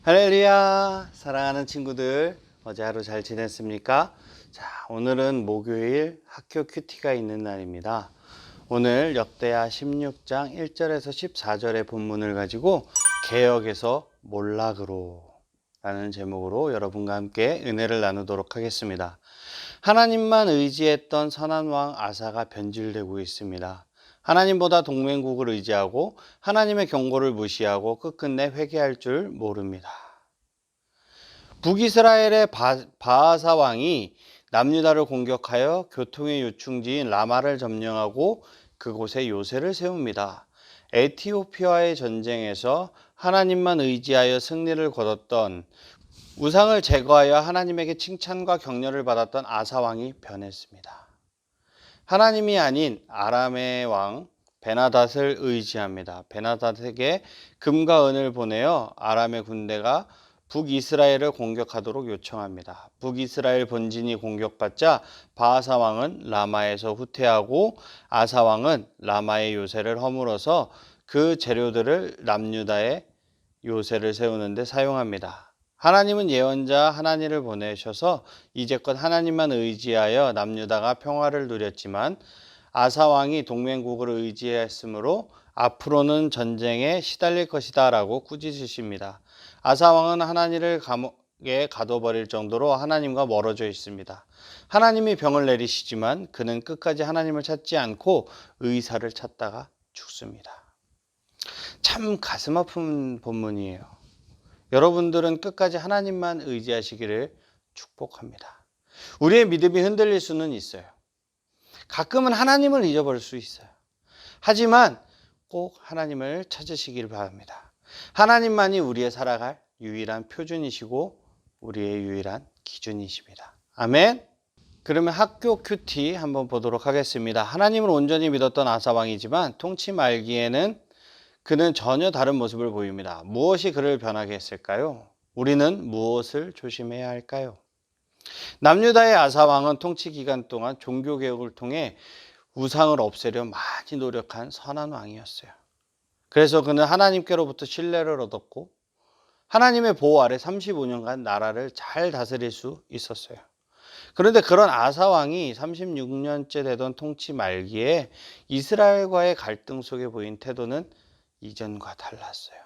할렐루야, 사랑하는 친구들, 어제 하루 잘 지냈습니까? 자, 오늘은 목요일 학교 큐티가 있는 날입니다. 오늘 역대하 16장 1절에서 14절의 본문을 가지고 개역에서 몰락으로 라는 제목으로 여러분과 함께 은혜를 나누도록 하겠습니다. 하나님만 의지했던 선한 왕 아사가 변질되고 있습니다. 하나님보다 동맹국을 의지하고 하나님의 경고를 무시하고 끝끝내 회개할 줄 모릅니다. 북이스라엘의 바하사 왕이 남유다를 공격하여 교통의 요충지인 라마를 점령하고 그곳에 요새를 세웁니다. 에티오피아의 전쟁에서 하나님만 의지하여 승리를 거뒀던, 우상을 제거하여 하나님에게 칭찬과 격려를 받았던 아사 왕이 변했습니다. 하나님이 아닌 아람의 왕 베나닷을 의지합니다. 베나닷에게 금과 은을 보내어 아람의 군대가 북이스라엘을 공격하도록 요청합니다. 북이스라엘 본진이 공격받자 바하사 왕은 라마에서 후퇴하고 아사 왕은 라마의 요새를 허물어서 그 재료들을 남유다에 요새를 세우는 데 사용합니다. 하나님은 예언자 하나니를 보내셔서 이제껏 하나님만 의지하여 남유다가 평화를 누렸지만 아사 왕이 동맹국을 의지했으므로 앞으로는 전쟁에 시달릴 것이다 라고 꾸짖으십니다. 아사 왕은 하나니를 감옥에 가둬버릴 정도로 하나님과 멀어져 있습니다. 하나님이 병을 내리시지만 그는 끝까지 하나님을 찾지 않고 의사를 찾다가 죽습니다. 참 가슴 아픈 본문이에요. 여러분들은 끝까지 하나님만 의지하시기를 축복합니다. 우리의 믿음이 흔들릴 수는 있어요. 가끔은 하나님을 잊어버릴 수 있어요. 하지만 꼭 하나님을 찾으시길 바랍니다. 하나님만이 우리의 살아갈 유일한 표준이시고 우리의 유일한 기준이십니다. 아멘. 그러면 학교 큐티 한번 보도록 하겠습니다. 하나님을 온전히 믿었던 아사 왕이지만 통치 말기에는 그는 전혀 다른 모습을 보입니다. 무엇이 그를 변하게 했을까요? 우리는 무엇을 조심해야 할까요? 남유다의 아사 왕은 통치 기간 동안 종교 개혁을 통해 우상을 없애려 많이 노력한 선한 왕이었어요. 그래서 그는 하나님께로부터 신뢰를 얻었고 하나님의 보호 아래 35년간 나라를 잘 다스릴 수 있었어요. 그런데 그런 아사 왕이 36년째 되던 통치 말기에 이스라엘과의 갈등 속에 보인 태도는 이전과 달랐어요.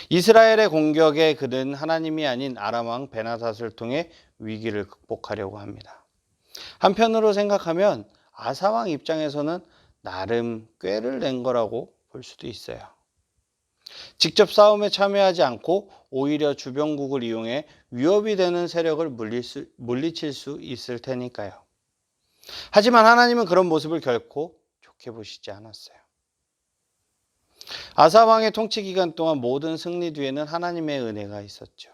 이스라엘의 공격에 그는 하나님이 아닌 아람 왕 베나닷을 통해 위기를 극복하려고 합니다. 한편으로 생각하면 아사 왕 입장에서는 나름 꾀를 낸 거라고 볼 수도 있어요. 직접 싸움에 참여하지 않고 오히려 주변국을 이용해 위협이 되는 세력을 물리칠 수 있을 테니까요. 하지만 하나님은 그런 모습을 결코 좋게 보시지 않았어요. 아사 왕의 통치 기간 동안 모든 승리 뒤에는 하나님의 은혜가 있었죠.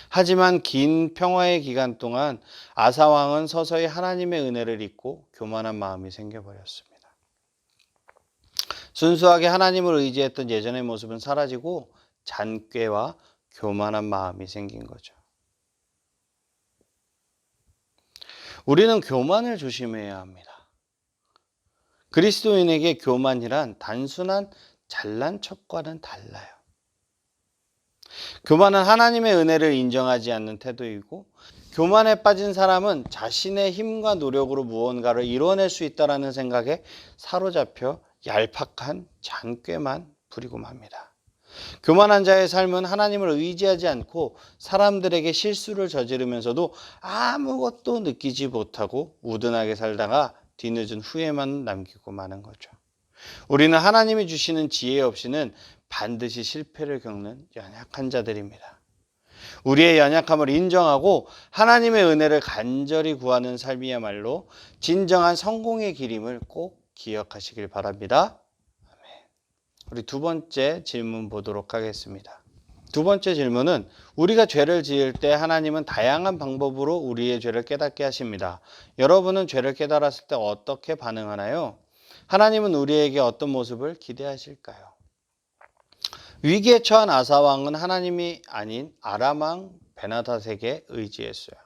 하지만 긴 평화의 기간 동안 아사 왕은 서서히 하나님의 은혜를 잊고 교만한 마음이 생겨버렸습니다. 순수하게 하나님을 의지했던 예전의 모습은 사라지고 잔꾀와 교만한 마음이 생긴 거죠. 우리는 교만을 조심해야 합니다. 그리스도인에게 교만이란 단순한 잘난 척과는 달라요. 교만은 하나님의 은혜를 인정하지 않는 태도이고, 교만에 빠진 사람은 자신의 힘과 노력으로 무언가를 이뤄낼 수 있다는 생각에 사로잡혀 얄팍한 잔꾀만 부리고 맙니다. 교만한 자의 삶은 하나님을 의지하지 않고 사람들에게 실수를 저지르면서도 아무것도 느끼지 못하고 우둔하게 살다가 뒤늦은 후회만 남기고 마는 거죠. 우리는 하나님이 주시는 지혜 없이는 반드시 실패를 겪는 연약한 자들입니다. 우리의 연약함을 인정하고 하나님의 은혜를 간절히 구하는 삶이야말로 진정한 성공의 길임을 꼭 기억하시길 바랍니다. 아멘. 우리 두 번째 질문 보도록 하겠습니다. 두 번째 질문은, 우리가 죄를 지을 때 하나님은 다양한 방법으로 우리의 죄를 깨닫게 하십니다. 여러분은 죄를 깨달았을 때 어떻게 반응하나요? 하나님은 우리에게 어떤 모습을 기대하실까요? 위기에 처한 아사 왕은 하나님이 아닌 아람 왕 베나닷에게 의지했어요.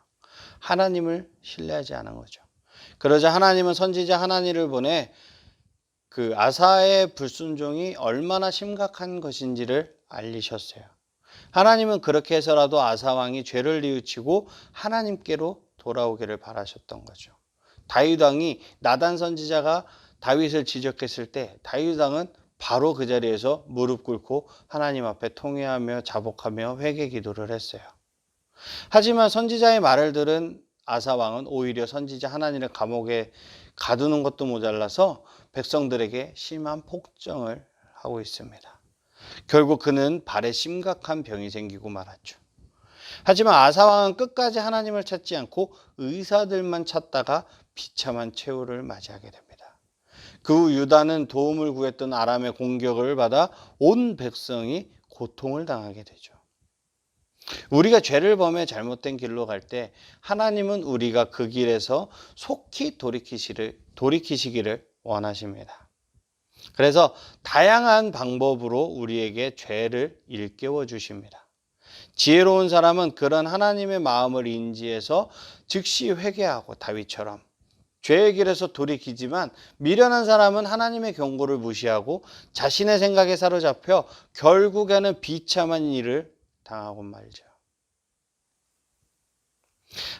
하나님을 신뢰하지 않은 거죠. 그러자 하나님은 선지자 하나니를 보내 그 아사의 불순종이 얼마나 심각한 것인지를 알리셨어요. 하나님은 그렇게 해서라도 아사 왕이 죄를 뉘우치고 하나님께로 돌아오기를 바라셨던 거죠. 다윗 왕이 나단 선지자가 다윗을 지적했을 때 다윗 왕은 바로 그 자리에서 무릎 꿇고 하나님 앞에 통회하며 자복하며 회개 기도를 했어요. 하지만 선지자의 말을 들은 아사 왕은 오히려 선지자 하나님을 감옥에 가두는 것도 모자라서 백성들에게 심한 폭정을 하고 있습니다. 결국 그는 발에 심각한 병이 생기고 말았죠. 하지만 아사 왕은 끝까지 하나님을 찾지 않고 의사들만 찾다가 비참한 최후를 맞이하게 됩니다. 그 후 유다는 도움을 구했던 아람의 공격을 받아 온 백성이 고통을 당하게 되죠. 우리가 죄를 범해 잘못된 길로 갈 때 하나님은 우리가 그 길에서 속히 돌이키시기를 원하십니다. 그래서 다양한 방법으로 우리에게 죄를 일깨워 주십니다. 지혜로운 사람은 그런 하나님의 마음을 인지해서 즉시 회개하고 다윗처럼 죄의 길에서 돌이키지만 미련한 사람은 하나님의 경고를 무시하고 자신의 생각에 사로잡혀 결국에는 비참한 일을 당하고 말죠.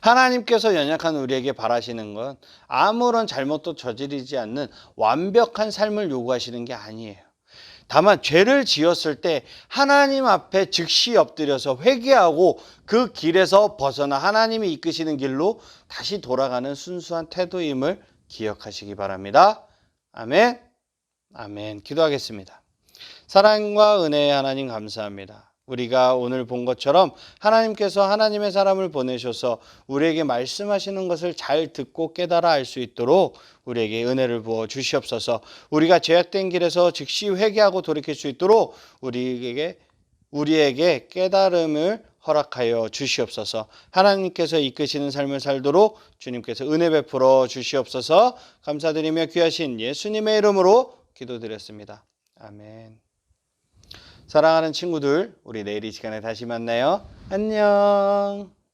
하나님께서 연약한 우리에게 바라시는 건 아무런 잘못도 저지르지 않는 완벽한 삶을 요구하시는 게 아니에요. 다만 죄를 지었을 때 하나님 앞에 즉시 엎드려서 회개하고 그 길에서 벗어나 하나님이 이끄시는 길로 다시 돌아가는 순수한 태도임을 기억하시기 바랍니다. 아멘. 아멘. 기도하겠습니다. 사랑과 은혜의 하나님 감사합니다. 우리가 오늘 본 것처럼 하나님께서 하나님의 사람을 보내셔서 우리에게 말씀하시는 것을 잘 듣고 깨달아 알 수 있도록 우리에게 은혜를 부어 주시옵소서. 우리가 죄악된 길에서 즉시 회개하고 돌이킬 수 있도록 우리에게 깨달음을 허락하여 주시옵소서. 하나님께서 이끄시는 삶을 살도록 주님께서 은혜 베풀어 주시옵소서. 감사드리며 귀하신 예수님의 이름으로 기도드렸습니다. 아멘. 사랑하는 친구들, 우리 내일 이 시간에 다시 만나요. 안녕.